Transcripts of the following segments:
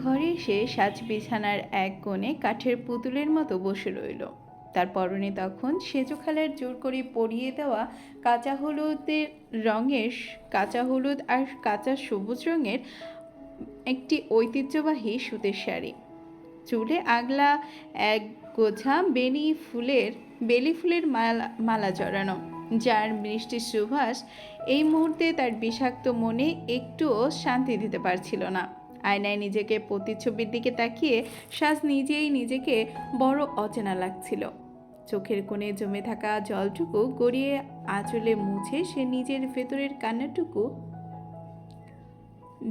ঘরে এসে সাজ বিছানার এক কোণে কাঠের পুতুলের মতো বসে রইল। তার পরনে তখন সেজো খালার জোর করে পরিয়ে দেওয়া কাঁচা হলুদের রঙের কাঁচা হলুদ আর কাঁচা সবুজ রঙের একটি ঐতিহ্যবাহী সুতের শাড়ি, চুলে আগলা এক গোছা বেলি ফুলের মালা জড়ানো, যার মিষ্টি সুবাস এই মুহূর্তে তার বিষাক্ত মনে একটুও শান্তি দিতে পারছিল না। আয়নায় নিজেকে প্রতিচ্ছবির দিকে তাকিয়ে সাজ নিজেই নিজেকে বড় অচেনা লাগছিল। চোখের কোণে জমে থাকা জলটুকু গড়িয়ে আঁচলে মুছে সে নিজের ভেতরের কান্নাটুকু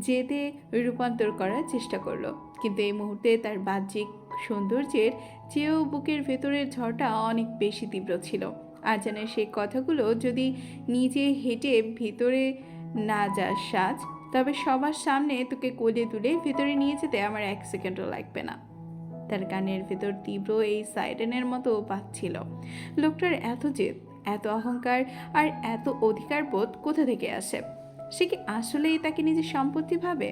জেদে রূপান্তর করার চেষ্টা করলো, কিন্তু এই মুহূর্তে তার বাহ্যিক সৌন্দর্যের চেয়েও বুকের ভেতরের ঝড়টা অনেক বেশি তীব্র ছিল। আজানের সেই কথাগুলো, যদি নিজে হেঁটে ভিতরে না যাস সাজ, তবে সবার সামনে তোকে কোলে তুলে ভেতরে নিয়ে যেতে আমার 1 সেকেন্ডও লাগবে না। তার কানের ভেতর তীব্র এই সাইরেনের মতো বাজছিল। লোকটার এত জেদ, এত অহংকার আর এত অধিকার বোধ কোথা থেকে আসে? সে কি আসলেই তাকে নিজের সম্পত্তি ভাবে?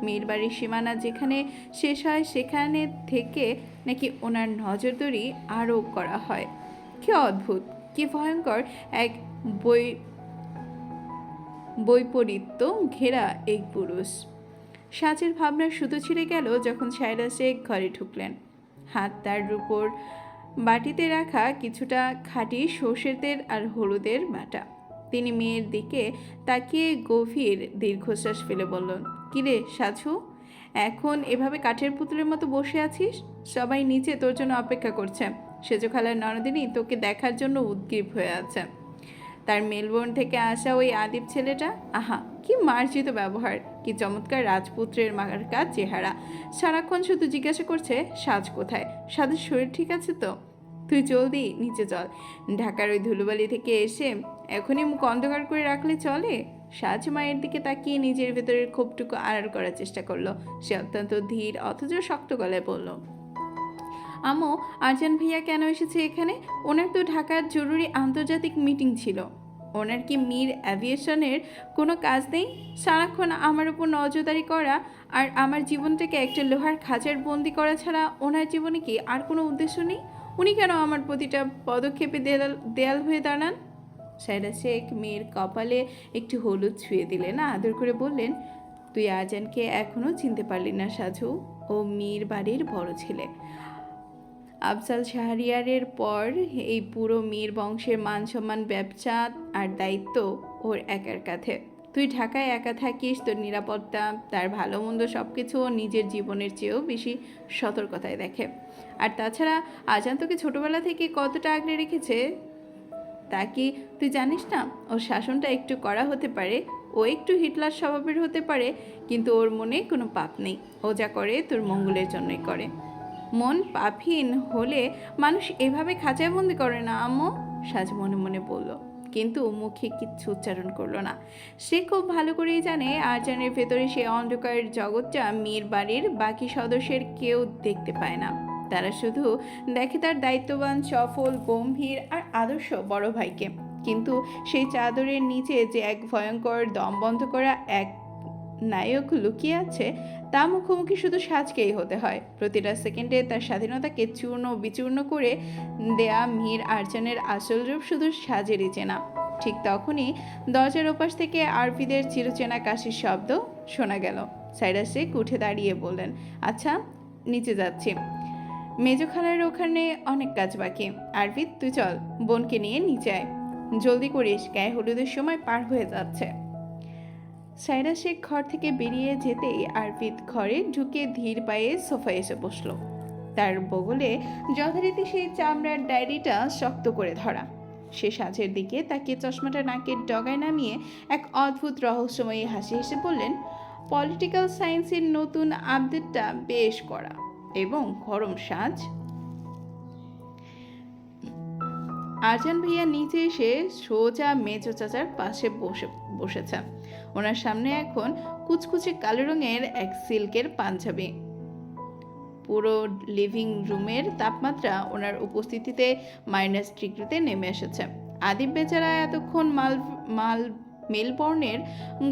মেয়ের বাড়ির সীমানা যেখানে শেষ হয় সেখানে থেকে নাকি ওনার নজরদারি আরোপ করা হয়? কি অদ্ভুত, কি ভয়ঙ্কর এক বই বৈপরীত্য ঘেরা এই পুরুষ! সাজের ভাবনার সুতো ছিঁড়ে গেল যখন সায়রা শেখ ঘরে ঢুকলেন। হাত তার উপর বাটিতে রাখা কিছুটা খাঁটি সর্ষের তেল আর হলুদের বাটা। তিনি মেয়ের দিকে তাকিয়ে গভীর দীর্ঘশ্বাস ফেলে বললেন, কিরে সাজু, এখন এভাবে কাঠের পুতুলের মতো বসে আছিস? সবাই নিচে তোর জন্য অপেক্ষা করছে। সেজো খালার ননদিনী তোকে দেখার জন্য উদগ্রীব হয়ে আছে। তার মেলবোর্ন থেকে আসা ওই আদিব ছেলেটা, আহা কি মার্জিত ব্যবহার, কি চমৎকার রাজপুত্রের মার্কা চেহারা, সারাক্ষণ শুধু জিজ্ঞাসা করছে সাজ কোথায়, সাজের শরীর ঠিক আছে তো? তুই জলদি নিচে চল, ঢাকার ওই ধুলোবালি থেকে এসে এখনই মুখ অন্ধকার করে রাখলে চলে? সাজ মায়ের দিকে তাকিয়ে নিজের ভেতরের ক্ষোভটুকু আড়াল করার চেষ্টা করলো। সে অত্যন্ত ধীর অথচ শক্ত গলায় বলল, আম্মু, আরজান ভাইয়া কেন এসেছে এখানে? ওনার তো ঢাকার জরুরি আন্তর্জাতিক মিটিং ছিল। ওনার কি মির অ্যাভিয়েশনের কোনো কাজ নেই? সারাক্ষণ আমার উপর নজরদারি করা আর আমার জীবনটাকে একটা লোহার খাঁচার বন্দি করা ছাড়া ওনার জীবনে কি আর কোনো উদ্দেশ্য নেই? উনি কেন আমার প্রতিটা পদক্ষেপে দেয়াল হয়ে দাঁড়ান? সায়রা শেখ মেয়ের কপালে একটু হলুদ ছুঁয়ে দিলেন, আদর করে বললেন, তুই আরজানকে এখনও চিনতে পারলি না সাজু? ও মীর বাড়ির বড় ছেলে। আফজাল শাহরিয়ারের পর এই পুরো মীর বংশের মান সম্মান, ব্যবসা আর দায়িত্ব ওর একার কাঁধে। তুই ঢাকায় একা থাকিস, তোর নিরাপত্তা, তার ভালো মন্দ সব কিছু ও নিজের জীবনের চেয়েও বেশি সতর্কতায় দেখে। আর তাছাড়া আজান তোকে ছোটোবেলা থেকে কতটা আগলে রেখেছে তা কি তুই জানিস না? ওর শাসনটা একটু কড়া হতে পারে, ও একটু হিটলার স্বভাবের হতে পারে, কিন্তু ওর মনে কোনো পাপ নেই। ও যা করে তোর মঙ্গলের জন্যই করে। মন পাপহীন হলে মানুষ এভাবে খাঁচায় বন্দি করে না আম্মু, সাজ মনে মনে বলল, কিন্তু মুখে কিচ্ছু উচ্চারণ করলো না। সে খুব ভালো করেই জানে আরজানের ভেতরে সে অন্ধকার জগৎটা মীর বাড়ির বাকি সদস্যের কেউ দেখতে পায় না। তারা শুধু দেখে তার দায়িত্ববান, সফল, গম্ভীর আর আদর্শ বড় ভাইকে। কিন্তু সেই চাদরের নিচে যে এক ভয়ঙ্কর দম বন্ধ করা এক নায়ক লুকিয়ে আছে, তা মুখোমুখি শুধু সাজকেই হতে হয়। প্রতিটা সেকেন্ডে তার স্বাধীনতাকে চূর্ণ বিচূর্ণ করে দেয়া মীর আরজানের আসল রূপ শুধু সাজেরই চেনা। ঠিক তখনই দরজার ওপাশ থেকে আরফিদের চিরচেনা কাশির শব্দ শোনা গেল। সায়রা শেখ উঠে দাঁড়িয়ে বললেন, আচ্ছা নিচে যাচ্ছি, মেজো খালার ওখানে অনেক কাজ বাকি। আরফিদ তুই চল, বোনকে নিয়ে নিচে আয়, জলদি করিস, গায়ে হলুদের সময় পার হয়ে যাচ্ছে। সায়রা শেখ ঘর থেকে বেরিয়ে যেতেই আরফিদ ঘরে ঢুকে ধীর পায়ে সোফায় এসে বসল। তার বগলে যথারীতি সেই চামড়ার ডায়েরিটা শক্ত করে ধরা। সে সাজের দিকে তাকিয়ে চশমাটা নাকের ডগায় নামিয়ে এক অদ্ভুত রহস্যময়ী হাসি হেসে বললেন, পলিটিক্যাল সায়েন্সের নতুন আপডেটটা বেশ করা এবং গরম সাজ। আরজান ভাইয়া নিচে এসে সোজা মেজো চাচার পাশে বসেছে। ওনার সামনে এখন কুচকুচে কালো রঙের এক সিল্কের পাঞ্জাবি। পুরো লিভিং রুমের তাপমাত্রা ওনার উপস্থিতিতে -ডিগ্রিতে নেমে এসেছে। আদিব বেচারা এতক্ষণ মাল মেলবর্নের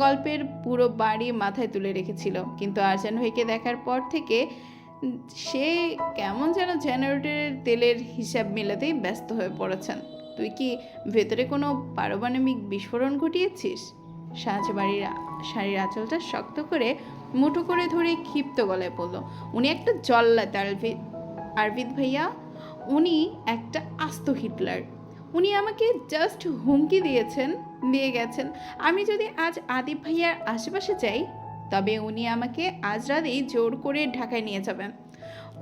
গল্পের পুরো বাড়ি মাথায় তুলে রেখেছিল, কিন্তু আরজান ভাইকে দেখার পর থেকে সে কেমন যেন জেনারেটরের তেলের হিসাব মেলাতেই ব্যস্ত হয়ে পড়েছেন। তুই কি ভেতরে কোনো পারমাণবিক বিস্ফোরণ ঘটিয়েছিস? সাজ বাড়ির শাড়ির আঁচলটা শক্ত করে মুঠো করে ধরে ক্ষিপ্ত গলায় বলল, উনি একটা জল্লাদ আরবিদ ভাইয়া, উনি একটা আস্ত হিটলার। উনি আমাকে জাস্ট হুমকি দিয়ে গেছেন আমি যদি আজ আদিব ভাইয়ার আশেপাশে যাই তবে উনি আমাকে আজ রাতেই জোর করে ঢাকায় নিয়ে যাবেন।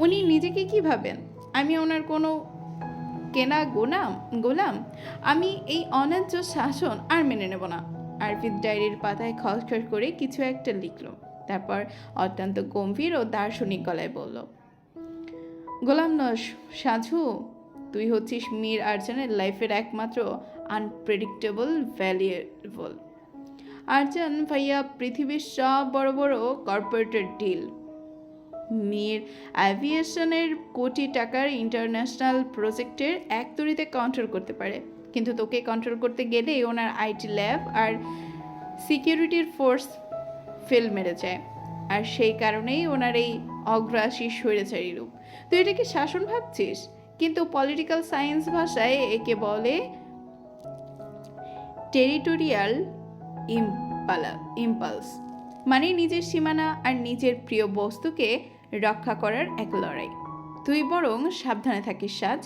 উনি নিজেকে কি ভাবেন? আমি ওনার কোনো কেনা গোলাম? আমি এই অন্যায্য শাসন আর মেনে নেব না। আরবিদ ডায়েরির পাতায় খসখস করে কিছু একটা লিখল, তারপর অত্যন্ত গম্ভীর ও দার্শনিক গলায় বলল, গোলাম নস সাধু, তুই হচ্ছিস মীর আরজানের লাইফের একমাত্র আনপ্রেডিক্টেবল ভ্যারিয়েবল। আরজান ভাইয়া পৃথিবীর সব বড় বড় কর্পোরেটের ডিল, মীর অ্যাভিয়েশনের কোটি টাকার ইন্টারন্যাশনাল প্রজেক্টের এক তরিতে কন্ট্রোল করতে পারে, কিন্তু তোকে কন্ট্রোল করতে গেলেই ওনার আইটি ল্যাব আর সিকিউরিটির ফোর্স ফেল মেরে যায়, আর সেই কারণেই ওনার এই অগ্রাসী স্বৈরাচারী রূপ। তুই এটাকে শাসন ভাবছিস, কিন্তু পলিটিক্যাল সায়েন্স ভাষায় একে বলে টেরিটোরিয়াল ইম্পালস, মানে নিজের সীমানা আর নিজের প্রিয় বস্তুকে রক্ষা করার এক লড়াই। তুই বরং সাবধানে থাকিস সাজ।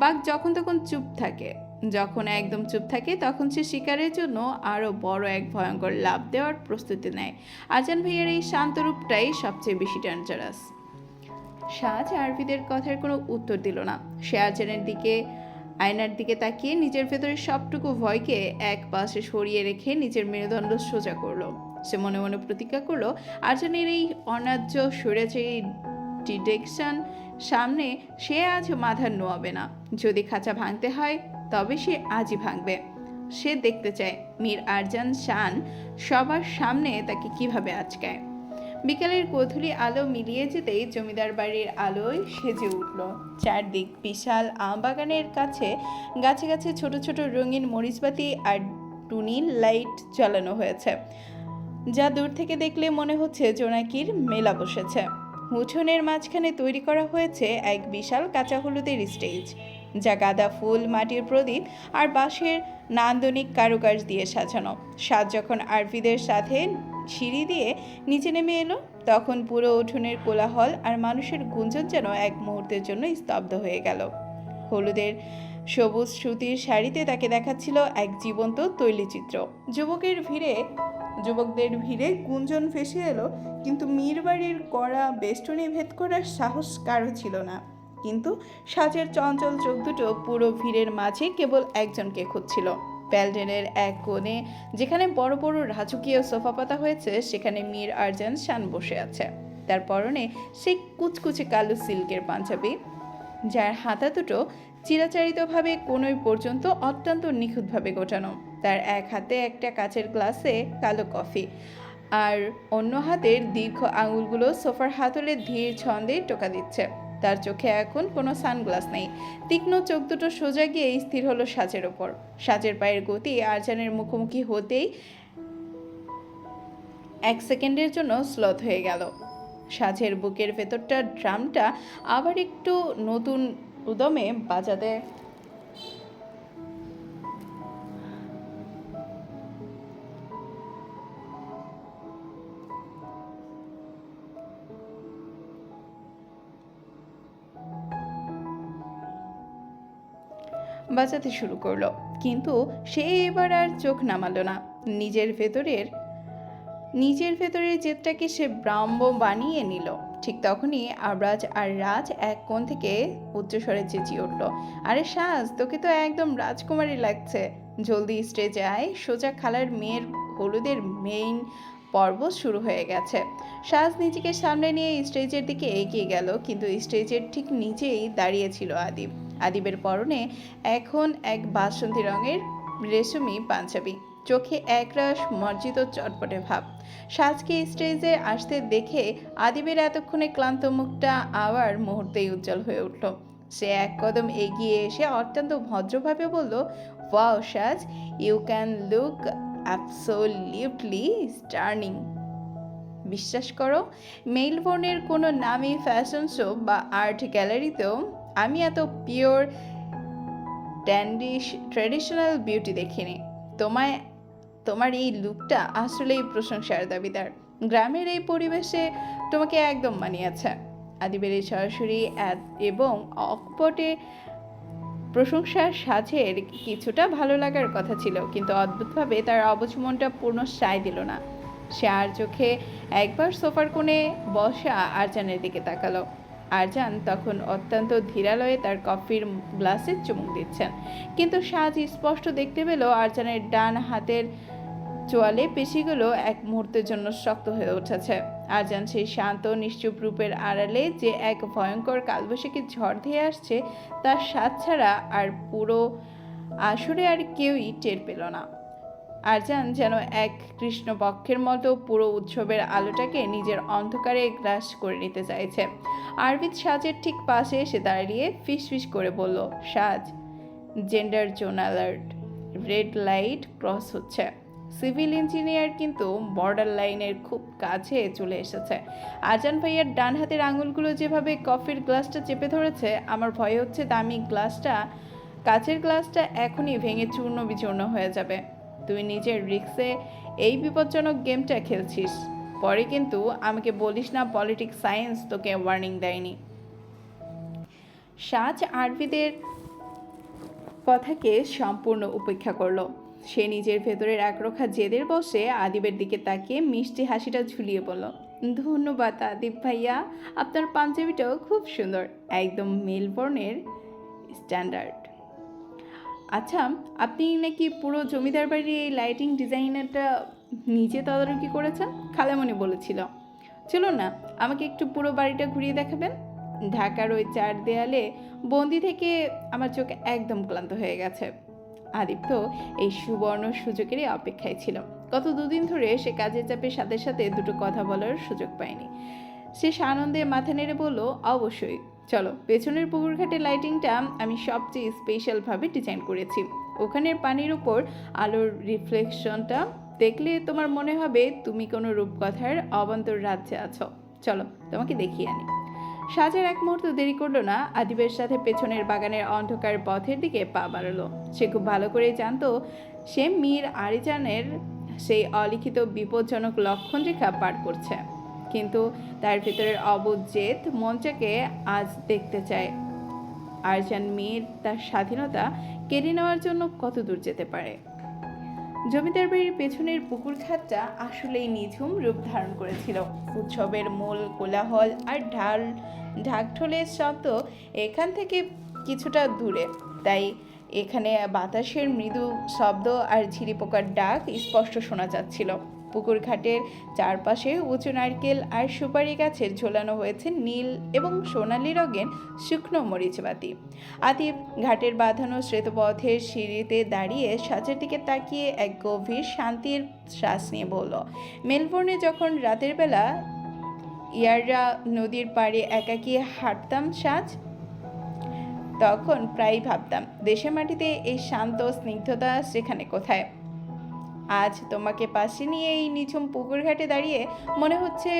বাঘ যখন তখন চুপ থাকে, যখন একদম চুপ থাকে তখন সে শিকারের জন্য আরও বড় এক ভয়ঙ্কর লাভ দেওয়ার প্রস্তুতি নেয়। আরজান ভাইয়ের এই শান্ত রূপটাই সবচেয়ে বেশি ডেঞ্জারাস। সাজ আরবিদের কথার কোনো উত্তর দিল না। সে আয়নার দিকে তাকিয়ে নিজের ভেতরে সবটুকু ভয়কে এক পাশে সরিয়ে রেখে নিজের মেরুদণ্ড সোজা করলো। সে মনে মনে প্রতিজ্ঞা করলো, আরজানের এই অন্যায্য স্বৈরাচারী ডিটেকশন সামনে সে আজ মাথা নোয়াবে না। যদি খাঁচা ভাঙতে হয় তবে সে আজই ভাঙবে। সে দেখতে চায় মীর আরজান শান সবার সামনে তাকে কিভাবে আচকায়। বিকালের গোধূলি আলো মিলিয়ে যেতেই জমিদার বাড়ির আলোয় সেজে উঠল চারদিক। বিশাল আমবাগানের কাছে গাছে গাছে ছোট ছোট রঙিন মরিচবাতি আর টুনি লাইট জ্বালানো হয়েছে, যা দূর থেকে দেখলে মনে হচ্ছে জোনাকির মেলা বসেছে। উঠোনের মাঝখানে তৈরি করা হয়েছে এক বিশাল কাঁচা হলুদের স্টেজ, যা গাঁদা ফুল, মাটির প্রদীপ আর বাঁশের নান্দনিক কারুকাজ দিয়ে সাজানো। সাজ যখন আরবিদের সাথে সিঁড়ি দিয়ে নিচে নেমে এলো তখন পুরো উঠোনের কোলাহল আর মানুষের গুঞ্জন যেন এক মুহূর্তের জন্য স্তব্ধ হয়ে গেল। হলুদের সবুজ সুতির শাড়িতে তাকে দেখাচ্ছিল এক জীবন্ত তৈলচিত্র। যুবকদের ভিড়ে গুঞ্জন ভেসে এলো, কিন্তু মীর বাড়ির কড়া বেষ্টনী ভেদ করার সাহস কারো ছিল না। কিন্তু সাজের চঞ্চল চোখ দুটো পুরো ভিড়ের মাঝে কেবল একজনকে খুঁজছিল। প্যালডেনের এক কোণে যেখানে বড় বড় রাজকীয় সোফা পাতা হয়েছে সেখানে মীর আরজান শান বসে আছে। তার পরনে সেই কুচকুচে কালো সিল্কের পাঞ্জাবি, যার হাতা দুটো চিরাচারিতভাবে কোনোই পর্যন্ত অত্যন্ত নিখুঁতভাবে গোটানো। তার এক হাতে একটা কাচের গ্লাসে কালো কফি, আর অন্য হাতের দীর্ঘ আঙুলগুলো সোফার হাতলে ধীর ছন্দে টোকা দিচ্ছে। তার চোখে এখন কোনো সানগ্লাস নেই। তীক্ষ্ণ চোখ দুটো সোজা গিয়ে স্থির হলো সাজের ওপর। সাজের পায়ের গতি আরজানের মুখোমুখি হতেই এক সেকেন্ডের জন্য স্লথ হয়ে গেল। সাজের বুকের ভেতরটা ড্রামটা আবার একটু নতুন উদমে বাজাতে শুরু করলো, কিন্তু সে এবার আর চোখ নামালো না। নিজের ভেতরের জেদটাকে সে ব্রাহ্ম বানিয়ে নিল। ঠিক তখনই আবরাজ আর রাজ এক কোণ থেকে উচ্চস্বরে চেঁচিয়ে উঠল, আরে সাজ, তোকে তো একদম রাজকুমারী লাগছে, জলদি স্টেজে আয়, সোজা খালার মেয়ের হলুদের মেইন পর্ব শুরু হয়ে গেছে। সাজ নিজেকে সামনে নিয়ে স্টেজের দিকে এগিয়ে গেল, কিন্তু স্টেজের ঠিক নিচেই দাঁড়িয়েছিল আদিবের পরনে এখন এক বাসন্তী রঙের রেশমি পাঞ্জাবি, চোখে একরাশ মর্জিত চটপটে ভাব। সাজকে স্টেজে আসতে দেখে আদিবের এতক্ষণে ক্লান্ত মুখটা আবার মুহূর্তেই উজ্জ্বল হয়ে উঠল। সে এক কদম এগিয়ে এসে অত্যন্ত ভদ্রভাবে বলল, wow Saj, you can look absolutely stunning. বিশ্বাস করো, মেলবোর্নের কোনো নামী ফ্যাশন শো বা আর্ট গ্যালারিতেও আমি এত পিওর ট্র্যাডিশনাল বিউটি দেখিনি। তোমায় তোমার এই লুকটা আসলেই প্রশংসার দাবিদার। গ্রামের এই পরিবেশে তোমাকে একদম মানিয়েছে। আদিবের এই সরাসরি এবং অকপটে প্রশংসার সাজের কিছুটা ভালো লাগার কথা ছিল, কিন্তু অদ্ভুতভাবে তার অবুঝ মনটা পূর্ণ সায় দিল না। সে আর চোখে একবার সোফার কোণে বসা আরজানের দিকে তাকালো। আরজান তখন অত্যন্ত ধীরালয়ে তার কফির গ্লাসে চুমুক দিচ্ছেন, কিন্তু সাজ স্পষ্ট দেখতে পেল আরজানের ডান হাতের চোয়ালে পেশিগুলো এক মুহূর্তের জন্য শক্ত হয়ে উঠেছে। আরজান সেই শান্ত নিশ্চুপ রূপের আড়ালে যে এক ভয়ঙ্কর কালবৈশাখী ঝড় ধেয়ে আসছে তার স্বাদ ছাড়া আর পুরো আসরে আর কেউই টের পেল না। আরজান যেন এক কৃষ্ণপক্ষের মতো পুরো উৎসবের আলোটাকে নিজের অন্ধকারে গ্রাস করে নিতে চাইছে। আরবিদ সাজের ঠিক পাশে এসে দাঁড়িয়ে ফিস করে বলল, সাজ, gender zone alert, red light cross হচ্ছে। সিভিল ইঞ্জিনিয়ার কিন্তু বর্ডার লাইনের খুব কাছে চলে এসেছে। আরজান ভাইয়ার ডান হাতের আঙুলগুলো যেভাবে কফির গ্লাসটা চেপে ধরেছে, আমার ভয় হচ্ছে দামি কাচের গ্লাসটা এখনই ভেঙে চূর্ণ বিচূর্ণ হয়ে যাবে। তুই নিজের রিক্সে এই বিপজ্জনক গেমটা খেলছিস, পরে কিন্তু আমাকে বলিস না পলিটিক্স সায়েন্স তোকে ওয়ার্নিং দেয়নি। সাজ আরবিদের কথাকে সম্পূর্ণ উপেক্ষা করলো। সে নিজের ভেতরের একরোখা জেদের বসে আদিবের দিকে তাকিয়ে মিষ্টি হাসিটা ঝুলিয়ে বলল, ধন্যবাদ আদিব ভাইয়া, আপনার পাঞ্জাবিটাও খুব সুন্দর, একদম মেলবোর্নের স্ট্যান্ডার্ড। আচ্ছা, আপনি নাকি পুরো জমিদার বাড়ির এই লাইটিং ডিজাইনারটা নিজে তদারকি করেছেন? খালামণি বলেছিল। চলুন না, আমাকে একটু পুরো বাড়িটা ঘুরিয়ে দেখাবেন। ঢাকার ওই চার দেয়ালে বন্দি থেকে আমার চোখ একদম ক্লান্ত হয়ে গেছে। আদিব তো এই সুবর্ণ সুযোগেরই অপেক্ষায় ছিল। গত দুদিন ধরে সে কাজের চাপের সাথে সাথে দুটো কথা বলার সুযোগ পায়নি। সে আনন্দে মাথা নেড়ে বলল, অবশ্যই চলো। পেছনের পুকুর ঘাটের লাইটিংটা আমি সবচেয়ে স্পেশালভাবে ডিজাইন করেছি। ওখানের পানির উপর আলোর রিফ্লেকশনটা দেখলে তোমার মনে হবে তুমি কোনো রূপকথার অবান্তর রাজ্যে আছো। চলো, তোমাকে দেখিয়ে আনি। সাজের এক মুহূর্ত দেরি করলো না, আদিবের সাথে পেছনের বাগানের অন্ধকার পথের দিকে পা বাড়ালো। সে খুব ভালো করেই জানতো সে মীর আরিজানের সেই অলিখিত বিপজ্জনক লক্ষণ রেখা পার করছে, কিন্তু তার ভেতরের অবুঝ জেদ মঞ্চাকে আজ দেখতে চায় আরজান মীর তার স্বাধীনতা কেড়ে নেওয়ার জন্য কত দূর যেতে পারে। জমিদার বাড়ির পেছনের পুকুর ঘাটটা আসলেই নিঝুম রূপ ধারণ করেছিল। উৎসবের মূল কোলাহল আর ঢাকঢোলের শব্দ এখান থেকে কিছুটা দূরে, তাই এখানে বাতাসের মৃদু শব্দ আর ঝিরি পোকার ডাক স্পষ্ট শোনা যাচ্ছিল। পুকুর ঘাটের চারপাশে উঁচু নারকেল আর সুপারি গাছের ঝোলানো হয়েছে নীল এবং সোনালি রঙের শুকনো মরিচবাতি। আদিব ঘাটের বাঁধানো শ্বেতপথের সিঁড়িতে দাঁড়িয়ে সাজের দিকে তাকিয়ে এক গভীর শান্তির শ্বাস নিয়ে বলল, মেলবোর্নে যখন রাতের বেলা ইয়াররা নদীর পাড়ে একাকী হাঁটতাম সাজ, তখন প্রায় ভাবতাম দেশের মাটিতে এই শান্ত স্নিগ্ধতা সেখানে কোথায়। আজ তোমাকে পাশে নিয়ে এই নিঝুম পুকুর ঘাটে দাঁড়িয়ে মনে হচ্ছে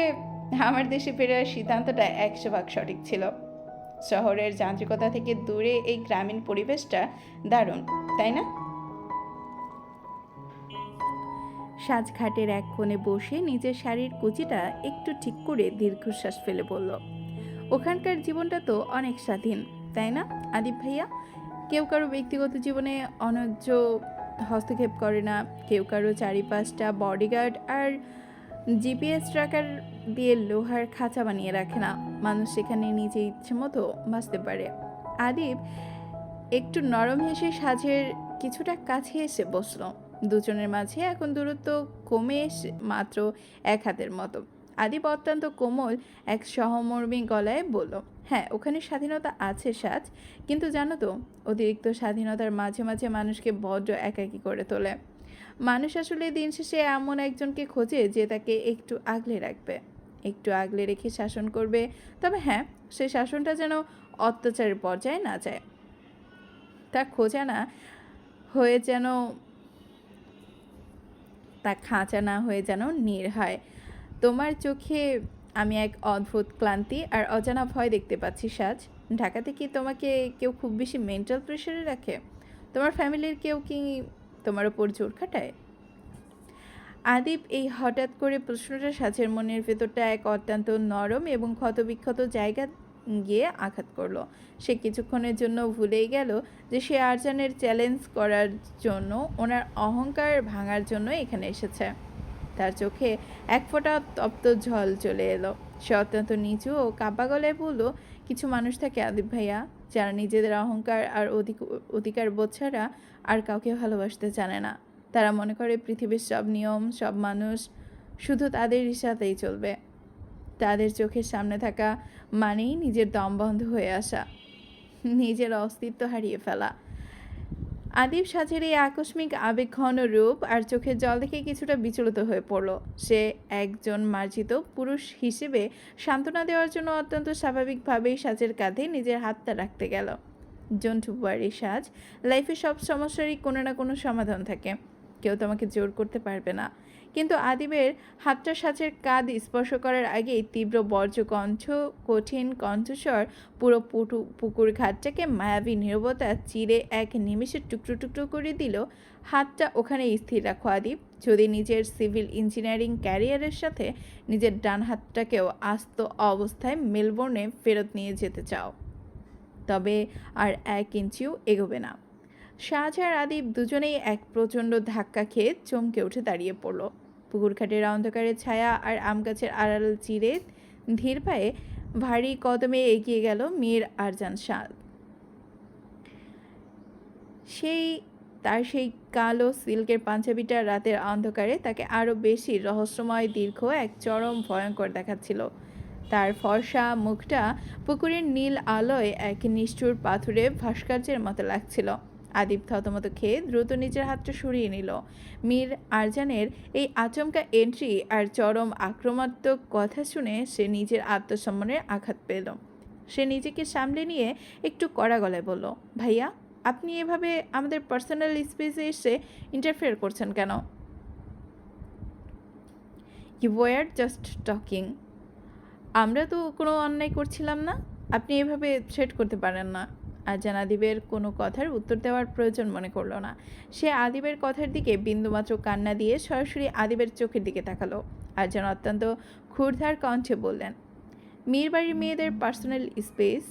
আমার দেশে ফেরার সিদ্ধান্তটা 100% সঠিক ছিল। শহরের যান্ত্রিকতা থেকে দূরে এই গ্রামীণ পরিবেশটা দারুণ, তাই না? সাজঘাটের এক কোণে বসে নিজের শাড়ির কুচিটা একটু ঠিক করে দীর্ঘশ্বাস ফেলে বলল, ওখানকার জীবনটা তো অনেক স্বাধীন, তাই না আদিব ভাইয়া? কেউ কারো ব্যক্তিগত জীবনে অন্যায্য হস্তক্ষেপ করে না, কেউ কারো চারিপাশটা বডিগার্ড আর জিপিএস ট্র্যাকার দিয়ে লোহার খাঁচা বানিয়ে রাখে না। মানুষ সেখানে নিজে ইচ্ছে মতো বাঁচতে পারে। আদিব একটু নরম হেসে সাজের কিছুটা কাছে এসে বসল। দুজনের মাঝে এখন দূরত্ব কমে এসে মাত্র এক হাতের মতো। আদিব অত্যন্ত কোমল এক সহমর্মী গলায় বলল, হ্যাঁ, ওখানে স্বাধীনতা আছে সাজ, কিন্তু জানো তো, অতিরিক্ত স্বাধীনতার মাঝে মাঝে মানুষকে বড্ড একাকী করে তোলে। মানুষ আসলে দিন শেষে এমন একজনকে খোঁজে যে তাকে একটু আগলে রাখবে, একটু আগলে রেখে শাসন করবে। তবে হ্যাঁ, সে শাসনটা যেন অত্যাচারের পর্যায়ে না যায়। তা খোঁজা না হয়ে যেন তা খাঁচা না হয়ে যেন নির্ভয়। তোমার চোখে আমি এক অদ্ভুত ক্লান্তি আর অজানা ভয় দেখতে পাচ্ছি সাজ। ঢাকাতে কি তোমাকে কেউ খুব বেশি মেন্টাল প্রেশারে রাখে? তোমার ফ্যামিলির কেউ কি তোমার ওপর জোর খাটায়? আদিব এই হঠাৎ করে প্রশ্নটা সাজের মনের ভেতরটা এক অত্যন্ত নরম এবং ক্ষতবিক্ষত জায়গা গিয়ে আঘাত করলো। সে কিছুক্ষণের জন্য ভুলেই গেল যে সে আরজানের চ্যালেঞ্জ করার জন্য, ওনার অহংকার ভাঙার জন্য এখানে এসেছে। তার চোখে এক ফোঁটা তপ্ত জল চলে এলো। সে অত্যন্ত নিচু ও কাঁপা গলায় বলল, কিছু মানুষ থাকে আদিব ভাইয়া, যারা নিজেদের অহংকার আর অধিকার বোধ ছাড়া আর কাউকে ভালোবাসতে জানে না। তারা মনে করে পৃথিবীর সব নিয়ম, সব মানুষ শুধু তাদেরই সাথেই চলবে। তাদের চোখের সামনে থাকা মানেই নিজের দম বন্ধ হয়ে আসা, নিজের অস্তিত্ব হারিয়ে ফেলা। আদিব সাজের এই আকস্মিক আবেগঘন রূপ আর চোখের জল দেখে কিছুটা বিচলিত হয়ে পড়ল। সে একজন মার্জিত পুরুষ হিসেবে সান্ত্বনা দেওয়ার জন্য অত্যন্ত স্বাভাবিকভাবেই সাজের কাঁধে নিজের হাতটা রাখতে গেল। ডোন্ট ওয়ারি সাজ, লাইফে সব সমস্যারই কোনো না কোনো সমাধান থাকে। কেউ তোমাকে জোর করতে পারবে না। কিন্তু আদিবের হাতটা সাজের কাঁধ স্পর্শ করার আগেই তীব্র বর্জ্য কণ্ঠ, কঠিন কণ্ঠস্বর পুরো পুকুর ঘাটটাকে মায়াবী নীরবতা চিরে এক নিমেষে টুকরো টুকরো করে দিল। হাতটা ওখানে স্থির রাখো আদিব। যদি নিজের সিভিল ইঞ্জিনিয়ারিং ক্যারিয়ারের সাথে নিজের ডান হাতটাকেও আস্ত অবস্থায় মেলবোর্নে ফেরত নিয়ে যেতে চাও, তবে আর 1 ইঞ্চিও এগোবে না। সাজ আর আদিব দুজনেই এক প্রচণ্ড ধাক্কা খেয়ে চমকে উঠে দাঁড়িয়ে পড়ল। পুকুরঘাটের অন্ধকারের ছায়া আর আম গাছের আড়াল চিরে ধীর পায়ে ভারী কদমে এগিয়ে গেল মীর আরজান সাদ। সেই কালো সিল্কের পাঞ্জাবিটা রাতের অন্ধকারে তাকে আরও বেশি রহস্যময়, দীর্ঘ, এক চরম ভয়ঙ্কর দেখাচ্ছিল। তার ফর্সা মুখটা পুকুরের নীল আলোয় এক নিষ্ঠুর পাথুরে ভাস্কর্যের মতো লাগছিল। আদিব থতমত খেয়ে দ্রুত নিজের হাতটা সরিয়ে নিল। মীর আরজানের এই আচমকা এন্ট্রি আর চরম আক্রমণাত্মক কথা শুনে সে নিজের আত্মসম্মানের আঘাত পেল। সে নিজেকে সামলে নিয়ে একটু কড়া গলায় বলল, ভাইয়া, আপনি এভাবে আমাদের পার্সোনাল স্পেসে এসে ইন্টারফেয়ার করছেন কেন? You were just talking. আমরা তো কোনো অন্যায় করছিলাম না। আপনি এভাবে থ্রেট করতে পারেন না। আরজান আদিবের কোনো কথার উত্তর দেওয়ার প্রয়োজন মনে করল না। সে আদিবের কথার দিকে বিন্দুমাত্র কান্না দিয়ে সরাসরি আদিবের চোখের দিকে তাকালো। আরজান অত্যন্ত ক্ষুরধার কণ্ঠে বললেন, মীর বাড়ির মেয়েদের পার্সোনাল স্পেস?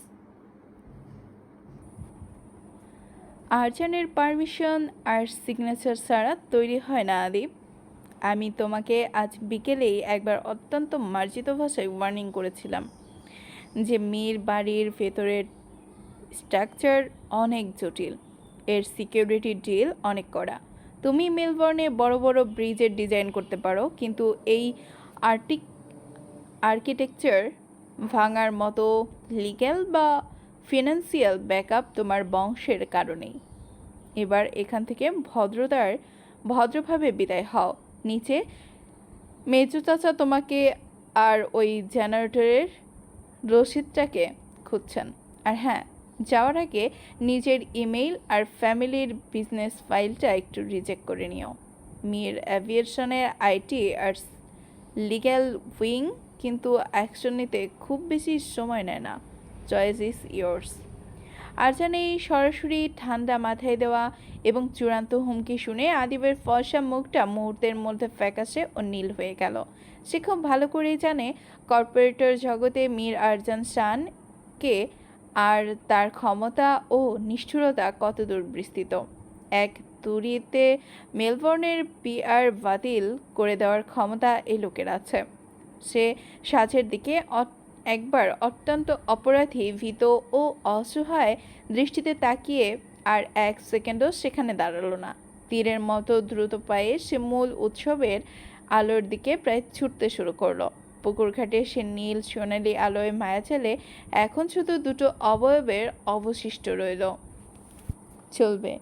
আরজানের পারমিশন আর সিগনেচার ছাড়া তৈরি হয় না আদিব। আমি তোমাকে আজ বিকেলেই একবার অত্যন্ত মার্জিত ভাষায় ওয়ার্নিং করেছিলাম যে মীর বাড়ির ভেতরের স্ট্রাকচার অনেক জটিল, এর সিকিউরিটি ডিল অনেক কড়া। তুমি মেলবোর্নে বড় বড় ব্রিজের ডিজাইন করতে পারো, কিন্তু এই আর্কিটেকচার ভাঙার মতো লিগ্যাল বা ফিনান্সিয়াল ব্যাকআপ তোমার বংশের কারণেই। এবার এখান থেকে ভদ্রভাবে বিদায় হও। নিচে মেজু চাচা তোমাকে আর ওই জেনারেটরের রসিদটাকে খুঁজছেন। আর হ্যাঁ, যাওয়ার আগে নিজের ইমেইল আর ফ্যামিলির বিজনেস ফাইলটা একটু রিচেক করে নিও। মীর অ্যাভিয়েশনের আইটি আর লিগ্যাল উইং কিন্তু অ্যাকশন নিতে খুব বেশি সময় নেয় না। Choice is yours. আরজান এই সরাসরি ঠান্ডা মাথায় দেওয়া এবং চূড়ান্ত হুমকি শুনে আদিবের ফর্সা মুখটা মুহূর্তের মধ্যে ফ্যাকাশে ও নীল হয়ে গেল। সে খুব ভালো করেই জানে কর্পোরেটর জগতে মীর আরজান শানকে আর তার ক্ষমতা ও নিষ্ঠুরতা কতদূর বিস্তৃত। এক তুড়িতে মেলবোর্নের পিআর বাতিল করে দেওয়ার ক্ষমতা এই লোকের আছে। সে সাজের দিকে একবার অত্যন্ত অপরাধী, ভীত ও অসহায় দৃষ্টিতে তাকিয়ে আর 1 সেকেন্ডও সেখানে দাঁড়ালো না। তীরের মতো দ্রুত পায়ে সে মূল উৎসবের আলোর দিকে প্রায় ছুটতে শুরু করলো। পুকুরঘাটে সে নীল সোনালি আলোয় মায়াজালে এখন শুধু দুটো অবয়বের অবশিষ্ট রইল। চলবে।